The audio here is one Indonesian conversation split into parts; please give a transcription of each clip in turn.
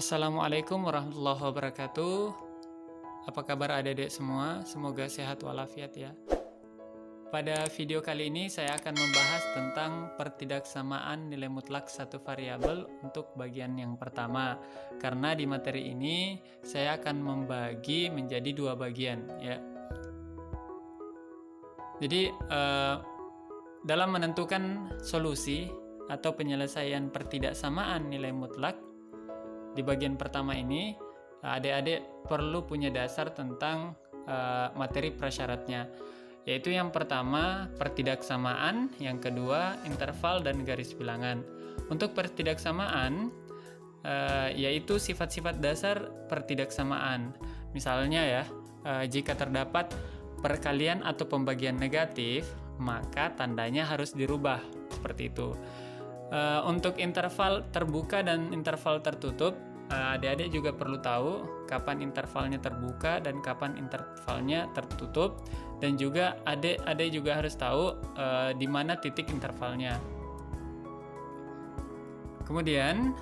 Assalamualaikum warahmatullahi wabarakatuh. Apa kabar adik-adik semua? Semoga sehat walafiat ya. Pada video kali ini saya akan membahas tentang pertidaksamaan nilai mutlak satu variabel untuk bagian yang pertama. Karena di materi ini saya akan membagi menjadi dua bagian ya. Jadi dalam menentukan solusi atau penyelesaian pertidaksamaan nilai mutlak di bagian pertama ini, adik-adik perlu punya dasar tentang materi prasyaratnya, yaitu yang pertama pertidaksamaan, yang kedua interval dan garis bilangan. Untuk pertidaksamaan yaitu sifat-sifat dasar pertidaksamaan. Misalnya ya, jika terdapat perkalian atau pembagian negatif, maka tandanya harus dirubah seperti itu. Untuk interval terbuka dan interval tertutup, adik-adik juga perlu tahu kapan intervalnya terbuka dan kapan intervalnya tertutup, dan juga adik-adik juga harus tahu di mana titik intervalnya. Kemudian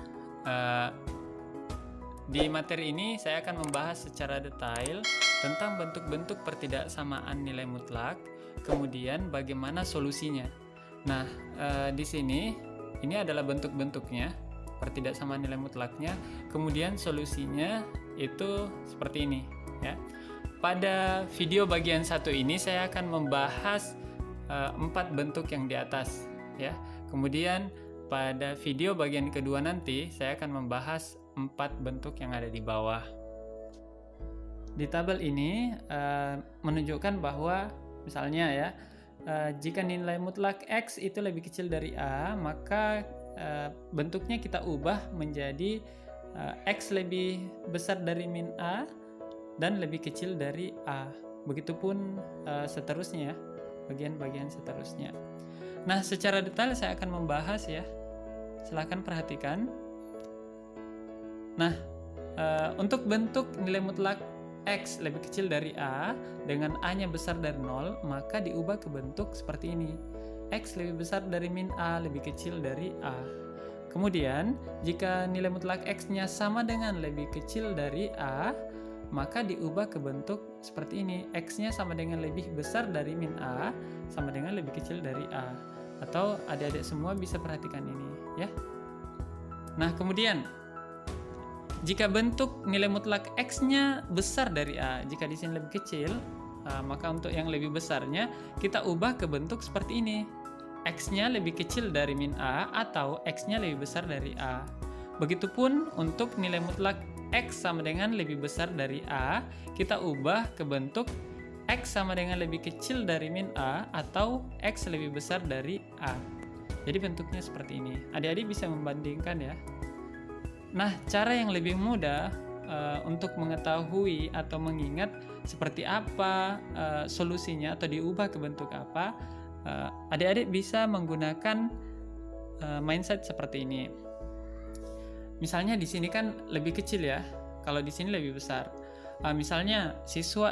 di materi ini saya akan membahas secara detail tentang bentuk-bentuk pertidaksamaan nilai mutlak, kemudian bagaimana solusinya. Nah, di sini ini adalah bentuk-bentuknya, pertidaksamaan nilai mutlaknya, kemudian solusinya itu seperti ini ya. Pada video bagian satu ini saya akan membahas 4 bentuk yang di atas ya. Kemudian pada video bagian kedua nanti saya akan membahas 4 bentuk yang ada di bawah. Di tabel ini menunjukkan bahwa misalnya ya, jika nilai mutlak X itu lebih kecil dari A, maka bentuknya kita ubah menjadi X lebih besar dari min A dan lebih kecil dari A. Begitupun seterusnya ya, bagian-bagian seterusnya. Nah, secara detail saya akan membahas ya. Silahkan perhatikan. Nah, untuk bentuk nilai mutlak X lebih kecil dari A dengan A-nya besar dari 0, maka diubah ke bentuk seperti ini. X lebih besar dari min A lebih kecil dari A. Kemudian, jika nilai mutlak X-nya sama dengan lebih kecil dari A, maka diubah ke bentuk seperti ini. X-nya sama dengan lebih besar dari min A sama dengan lebih kecil dari A. Atau adik-adik semua bisa perhatikan ini ya. Nah, kemudian jika bentuk nilai mutlak X-nya besar dari A, jika di sini lebih kecil, maka untuk yang lebih besarnya kita ubah ke bentuk seperti ini. X-nya lebih kecil dari min A atau X-nya lebih besar dari A. Begitupun untuk nilai mutlak X sama dengan lebih besar dari A, kita ubah ke bentuk X sama dengan lebih kecil dari min A atau X lebih besar dari A. Jadi bentuknya seperti ini. Adik-adik bisa membandingkan ya. Nah, cara yang lebih mudah untuk mengetahui atau mengingat seperti apa solusinya atau diubah ke bentuk apa, adik-adik bisa menggunakan mindset seperti ini. Misalnya di sini kan lebih kecil ya, kalau di sini lebih besar. Misalnya siswa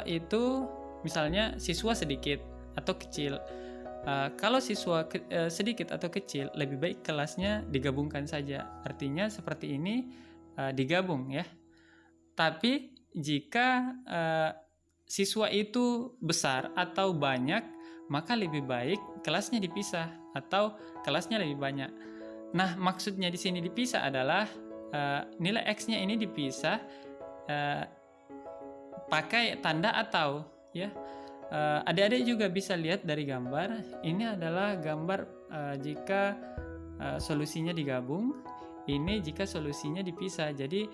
sedikit atau kecil. Kalau siswa sedikit atau kecil, lebih baik kelasnya digabungkan saja. Artinya seperti ini, digabung ya. Tapi jika siswa itu besar atau banyak, maka lebih baik kelasnya dipisah atau kelasnya lebih banyak. Nah, maksudnya di sini dipisah adalah nilai X-nya ini dipisah pakai tanda atau ya. Adik-adik juga bisa lihat dari gambar. Ini adalah gambar jika solusinya digabung. Ini jika solusinya dipisah. Jadi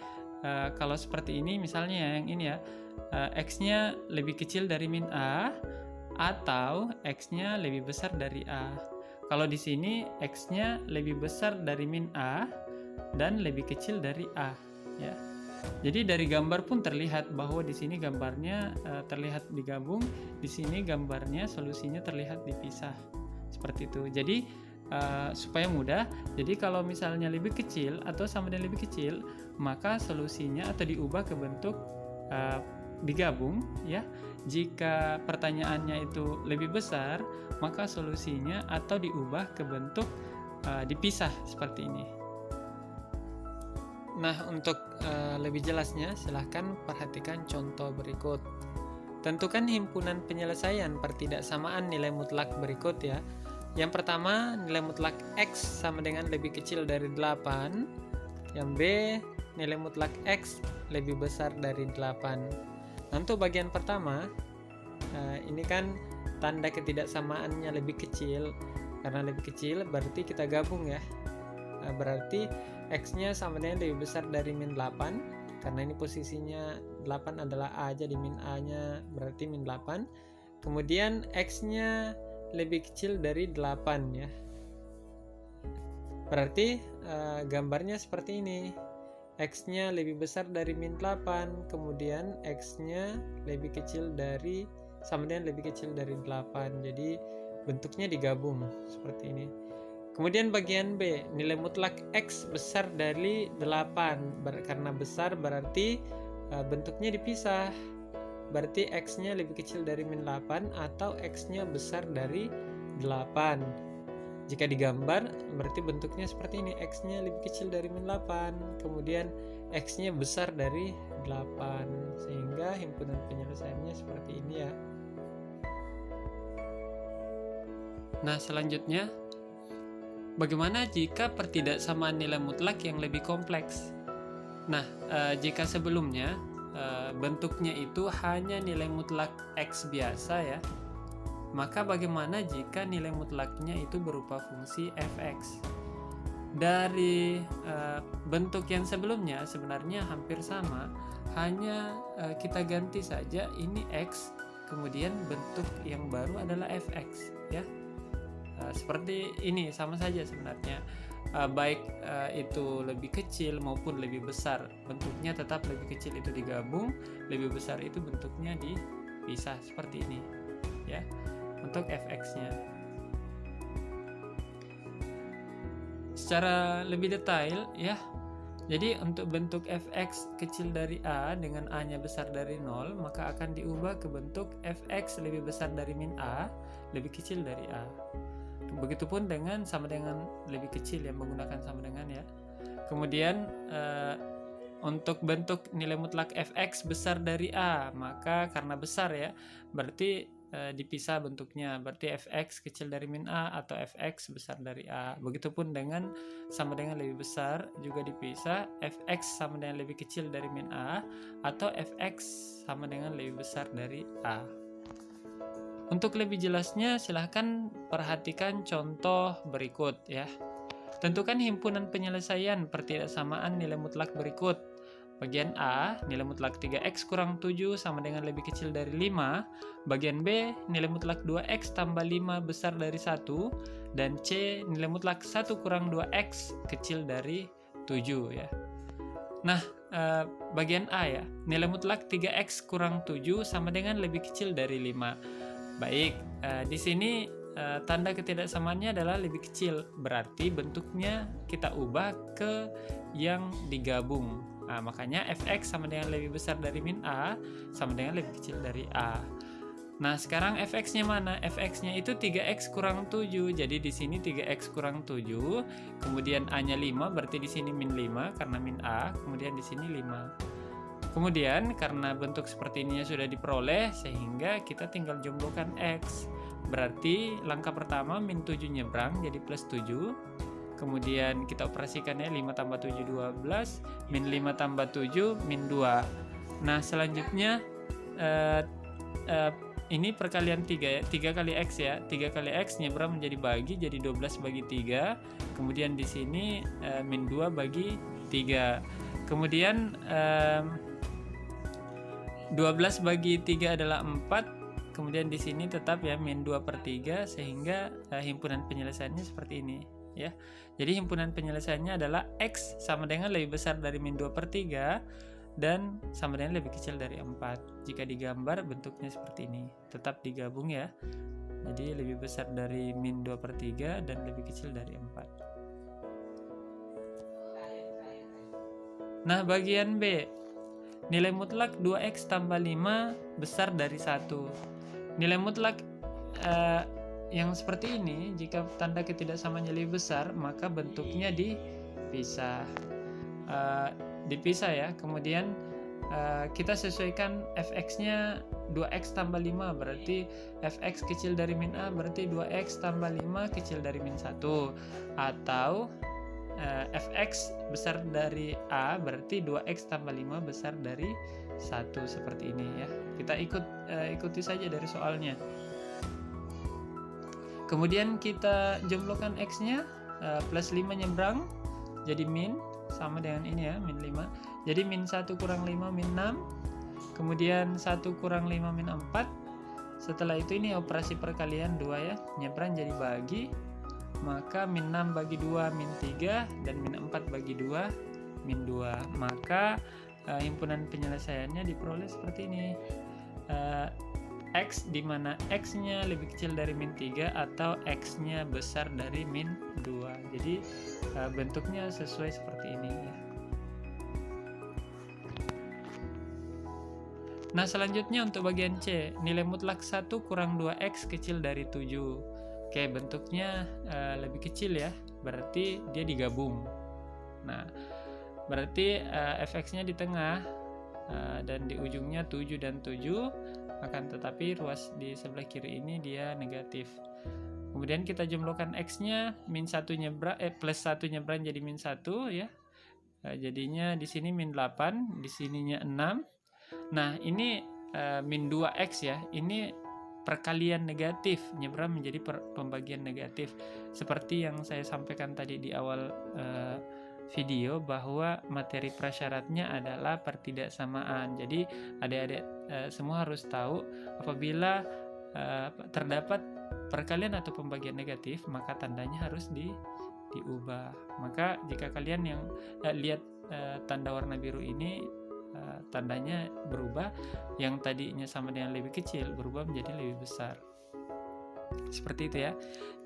kalau seperti ini misalnya yang ini ya, X-nya lebih kecil dari min A atau X-nya lebih besar dari A. Kalau di sini X-nya lebih besar dari min A dan lebih kecil dari A ya. Jadi dari gambar pun terlihat bahwa di sini gambarnya terlihat digabung, di sini gambarnya solusinya terlihat dipisah. Seperti itu. Jadi supaya mudah, jadi kalau misalnya lebih kecil atau sama dengan lebih kecil, maka solusinya atau diubah ke bentuk digabung ya. Jika pertanyaannya itu lebih besar, maka solusinya atau diubah ke bentuk dipisah seperti ini. Nah, untuk lebih jelasnya silahkan perhatikan contoh berikut. Tentukan himpunan penyelesaian pertidaksamaan nilai mutlak berikut ya. Yang pertama, nilai mutlak X sama dengan lebih kecil dari 8. Yang B, nilai mutlak X lebih besar dari 8. Nah, untuk bagian pertama, ini kan tanda ketidaksamaannya lebih kecil. Karena lebih kecil berarti kita gabung ya. Berarti X-nya sama dengan lebih besar dari min 8. Karena ini posisinya 8 adalah A, jadi min A-nya berarti min 8. Kemudian X-nya lebih kecil dari 8 ya. Berarti gambarnya seperti ini. X-nya lebih besar dari min 8, kemudian X-nya lebih kecil dari sama dengan lebih kecil dari 8. Jadi bentuknya digabung seperti ini. Kemudian bagian B, nilai mutlak X besar dari 8. Karena besar berarti bentuknya dipisah. Berarti X-nya lebih kecil dari min 8 atau X-nya besar dari 8. Jika digambar berarti bentuknya seperti ini. X-nya lebih kecil dari min 8, kemudian X-nya besar dari 8. Sehingga himpunan penyelesaiannya seperti ini ya. Nah, selanjutnya, bagaimana jika pertidaksamaan nilai mutlak yang lebih kompleks? Nah, jika sebelumnya bentuknya itu hanya nilai mutlak X biasa ya, maka bagaimana jika nilai mutlaknya itu berupa fungsi fx? Dari bentuk yang sebelumnya sebenarnya hampir sama, hanya kita ganti saja ini X, kemudian bentuk yang baru adalah fx ya. Seperti ini, sama saja sebenarnya. Baik itu lebih kecil maupun lebih besar, bentuknya tetap lebih kecil itu digabung, lebih besar itu bentuknya dipisah seperti ini ya untuk fx-nya. Secara lebih detail ya, jadi untuk bentuk fx kecil dari A dengan A-nya besar dari 0, maka akan diubah ke bentuk fx lebih besar dari min A lebih kecil dari A. Begitupun dengan sama dengan lebih kecil yang menggunakan sama dengan ya. Kemudian untuk bentuk nilai mutlak fx besar dari A, maka karena besar ya, berarti dipisah bentuknya. Berarti fx kecil dari min A atau fx besar dari A. Begitupun dengan sama dengan lebih besar juga dipisah, fx sama dengan lebih kecil dari min A atau fx sama dengan lebih besar dari A. Untuk lebih jelasnya silahkan perhatikan contoh berikut ya. Tentukan himpunan penyelesaian pertidaksamaan nilai mutlak berikut. Bagian A, nilai mutlak 3x kurang 7 sama dengan lebih kecil dari 5. Bagian B, nilai mutlak 2x tambah 5 besar dari 1. Dan C, nilai mutlak 1 kurang 2x kecil dari 7 ya. Nah, bagian A ya, nilai mutlak 3x kurang 7 sama dengan lebih kecil dari 5. Baik, di sini tanda ketidaksamaannya adalah lebih kecil, berarti bentuknya kita ubah ke yang digabung. Nah, makanya fx sama dengan lebih besar dari min A sama dengan lebih kecil dari A. Nah, sekarang fx-nya mana? Fx-nya itu 3x kurang 7. Jadi di sini 3x kurang 7, kemudian A-nya 5, berarti di sini min 5 karena min A, kemudian di sini 5. Kemudian karena bentuk seperti ini sudah diperoleh, sehingga kita tinggal jumlahkan X. Berarti langkah pertama min 7 nyebrang jadi plus 7. Kemudian kita operasikannya 5 tambah 7 12, min 5 tambah 7 min 2. Nah, selanjutnya ini perkalian 3 ya, 3 kali X ya, 3 kali X nyebrang menjadi bagi, jadi 12 bagi 3. Kemudian di sini min 2 bagi 3. Kemudian 12 bagi 3 adalah 4. Kemudian di sini tetap ya min 2/3, sehingga himpunan penyelesaiannya seperti ini ya. Jadi himpunan penyelesaiannya adalah X sama dengan lebih besar dari min 2/3 dan sama dengan lebih kecil dari 4. Jika digambar bentuknya seperti ini, tetap digabung ya. Jadi lebih besar dari min 2/3 dan lebih kecil dari 4. Nah, bagian B, nilai mutlak 2x tambah 5 besar dari 1. Nilai mutlak yang seperti ini, jika tanda ketidaksamaannya lebih besar, maka bentuknya dipisah. dipisah ya. Kemudian kita sesuaikan fx-nya 2x tambah 5, berarti fx kecil dari min a berarti 2x tambah 5 kecil dari min 1, atau fx besar dari a berarti 2x tambah 5 besar dari 1, seperti ini ya. Kita ikuti saja dari soalnya. Kemudian kita jumlahkan x-nya, plus 5 nyebrang jadi min, sama dengan ini ya, min 5. Jadi min 1 kurang 5 min 6. Kemudian 1 kurang 5 min 4. Setelah itu ini operasi perkalian 2 ya, nyebrang jadi bagi. Maka min 6 bagi 2 min 3, dan min 4 bagi 2 min 2. Maka himpunan penyelesaiannya diperoleh seperti ini. X, di mana X-nya lebih kecil dari min 3 atau X-nya besar dari min 2. Jadi bentuknya sesuai seperti ini ya. Nah, selanjutnya untuk bagian C, nilai mutlak 1 kurang 2X kecil dari 7. Oke, bentuknya lebih kecil ya, berarti dia digabung. Nah, berarti fx-nya di tengah dan di ujungnya 7 dan 7, akan tetapi ruas di sebelah kiri ini dia negatif. Kemudian kita jumlahkan x-nya, min 1 nyebrang plus 1 nyebrang jadi min 1 ya. Jadinya di sini min 8, di sininya 6. Nah, ini min 2x ya. Ini perkalian negatif, nyebrang menjadi pembagian negatif. Seperti yang saya sampaikan tadi di awal video, bahwa materi prasyaratnya adalah pertidaksamaan. Jadi adik-adik semua harus tahu, apabila terdapat perkalian atau pembagian negatif, maka tandanya harus diubah. Maka jika kalian yang lihat tanda warna biru ini, tandanya berubah, yang tadinya sama dengan lebih kecil berubah menjadi lebih besar. Seperti itu ya.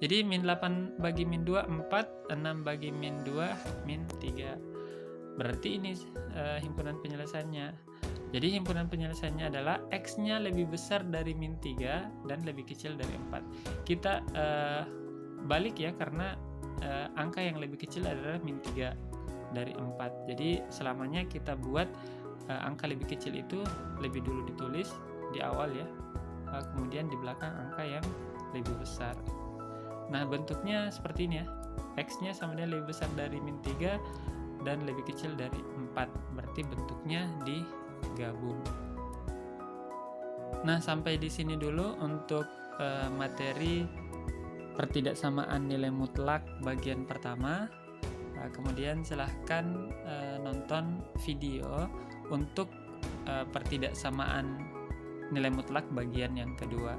Jadi min 8 bagi min 2 4, 6 bagi min 2 min 3. Berarti ini himpunan penyelesaiannya. Jadi himpunan penyelesaiannya adalah x-nya lebih besar dari min 3 dan lebih kecil dari 4. Kita balik ya, karena angka yang lebih kecil adalah min 3 dari 4. Jadi selamanya kita buat angka lebih kecil itu lebih dulu ditulis di awal ya, kemudian di belakang angka yang lebih besar. Nah, bentuknya seperti ini ya. X-nya sama dengan lebih besar dari min 3 dan lebih kecil dari 4. Berarti bentuknya digabung. Nah, sampai di sini dulu untuk materi pertidaksamaan nilai mutlak bagian pertama. Kemudian silahkan nonton video untuk pertidaksamaan nilai mutlak bagian yang kedua.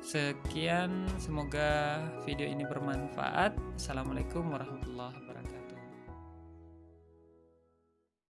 Sekian, semoga video ini bermanfaat. Assalamualaikum warahmatullahi wabarakatuh.